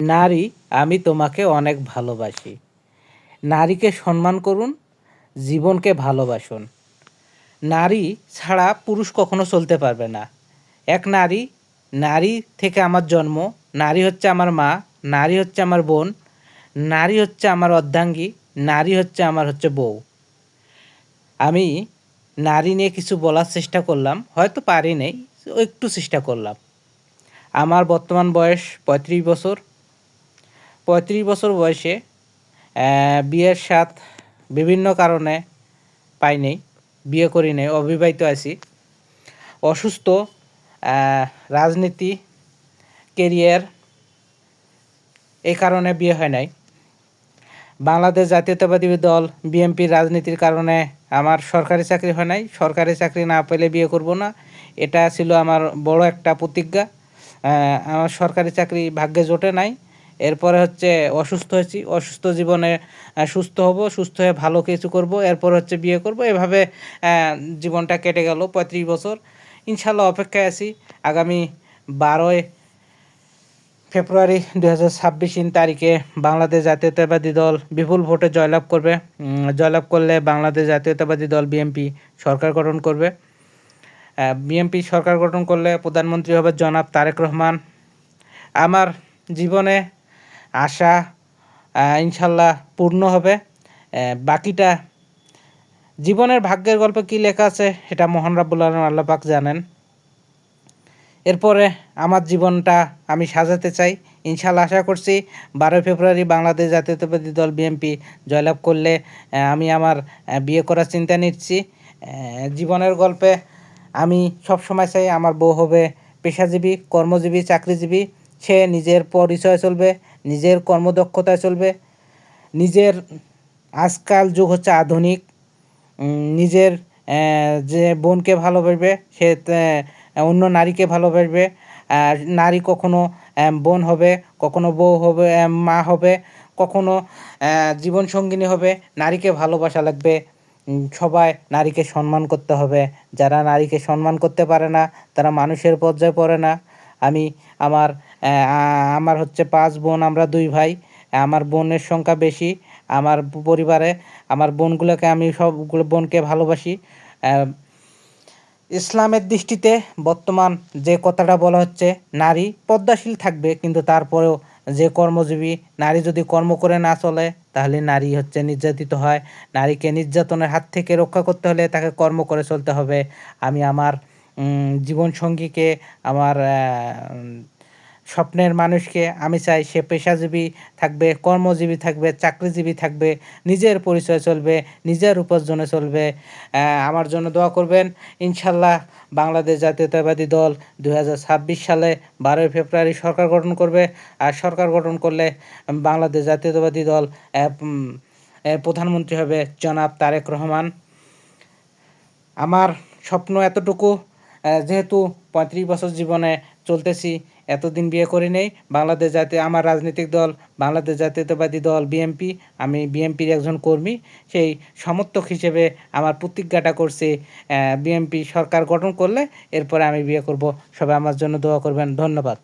নারী, আমি তোমাকে অনেক ভালোবাসি। নারীকে সম্মান করুন, জীবনকে ভালোবাসুন। নারী ছাড়া পুরুষ কখনো চলতে পারবে না। এক নারী, নারী থেকে আমার জন্ম, নারী হচ্ছে আমার মা, নারী হচ্ছে আমার বোন, নারী হচ্ছে আমার অর্ধাঙ্গী, নারী হচ্ছে আমার বউ। আমি নারী নিয়ে কিছু বলার চেষ্টা করলাম, হয়তো পারি নাই, একটু চেষ্টা করলাম। আমার বর্তমান বয়স ৩৫ বছর। ৩৫ বছর বয়সে বিয়ের স্বাদ বিভিন্ন কারণে পাই নাই, বিয়ে করি নাই, অবিবাহিত আছি। অসুস্থ, রাজনীতি, কেরিয়ার, এই কারণে বিয়ে হয় নাই। বাংলাদেশ জাতীয়তাবাদী দল বিএনপির রাজনীতির কারণে আমার সরকারি চাকরি হয় নাই। সরকারি চাকরি না পেলে বিয়ে করব না, এটা ছিল আমার বড় একটা প্রতিজ্ঞা। আমার সরকারি চাকরি ভাগ্যে জোটে নাই। এরপরে অসুস্থ হয়েছি, অসুস্থ জীবনে সুস্থ হব, সুস্থ হয়ে ভালো কিছু করব, এরপর বিয়ে করব। এভাবে জীবনটা কেটে গেল ৩৫ বছর। ইনশাল্লাহ অপেক্ষায় আছি আগামী ১২ই ফেব্রুয়ারি ২০২৬ তারিখে বাংলাদেশ জাতীয়তাবাদী দল বিপুল ভোটে জয়লাভ করবে। জয়লাভ করলে বাংলাদেশ জাতীয়তাবাদী দল বিএনপি সরকার গঠন করবে। বিএনপি সরকার গঠন করলে প্রধানমন্ত্রী হবে জনাব তারেক রহমান। আমার জীবনে আশা ইনশাল্লাহ পূর্ণ হবে। বাকিটা জীবনের ভাগ্যের গল্পে কী লেখা আছে সেটা মহান রাব্বুল আলামিন আল্লাহ পাক জানেন। এরপরে আমার জীবনটা আমি সাজাতে চাই। ইনশাল্লাহ আশা করছি ১২ ফেব্রুয়ারি বাংলাদেশ জাতীয়তাবাদী দল বিএনপি জয়লাভ করলে আমি আমার বিয়ে করার চিন্তা নিচ্ছি। জীবনের গল্পে আমি সবসময় চাই আমার বউ হবে পেশাজীবী, কর্মজীবী, চাকরিজীবী। সে নিজের পরিচয় চলবে, নিজের কর্মদক্ষতায় চলবে, নিজের আজকাল যুগ হচ্ছে আধুনিক। নিজের যে বোনকে ভালোবাসবে সে অন্য নারীকে ভালোবাসবে। নারী কখনো বোন হবে, কখনো বউ হবে, মা হবে, কখনো জীবনসঙ্গিনী হবে। নারীকে ভালোবাসা লাগবে। সবাই নারীকে সম্মান করতে হবে। যারা নারীকে সম্মান করতে পারে না তারা মানুষের পর্যায়ে পড়ে না। আমি আমার আমার ৫ বোন, আমরা 2 ভাই। আমার বোনের সংখ্যা বেশি আমার পরিবারে। আমার বোনগুলোকে আমি সবগুলো বোনকে ভালোবাসি। ইসলামের দৃষ্টিতে বর্তমান যে কথাটা বলা হচ্ছে, নারী পর্দাশীল থাকবে, কিন্তু তারপরেও যে কর্মজীবী নারী যদি কর্ম করে না চলে তাহলে নারী নির্যাতিত হয়। নারীকে নির্যাতনের হাত থেকে রক্ষা করতে হলে তাকে কর্ম করে চলতে হবে। আমি আমার জীবনসঙ্গীকে, আমার স্বপ্নের মানুষকে আমি চাই সে পেশাজীবী থাকবে, কর্মজীবী থাকবে, চাকরিজীবী থাকবে, নিজের পরিচয় চলবে, নিজের উপার্জনে চলবে। আমার জন্য দোয়া করবেন। ইনশাল্লাহ বাংলাদেশ জাতীয়তাবাদী দল ২০২৬ সালে ১২ ফেব্রুয়ারি সরকার গঠন করবে। আর সরকার গঠন করলে বাংলাদেশ জাতীয়তাবাদী দল প্রধানমন্ত্রী হবে জনাব তারেক রহমান। আমার স্বপ্ন এতটুকু, যেহেতু ৩৫ বছর জীবনে চলতেছি, এতদিন বিয়ে করি নাই। আমার রাজনৈতিক দল বাংলাদেশ জাতীয়তাবাদী দল বিএনপি। আমি বিএনপির একজন কর্মী। সেই সমর্থক হিসেবে আমার প্রতিজ্ঞাটা করছি, বিএনপি সরকার গঠন করলে এরপরে আমি বিয়ে করব। সবাই আমার জন্য দোয়া করবেন। ধন্যবাদ।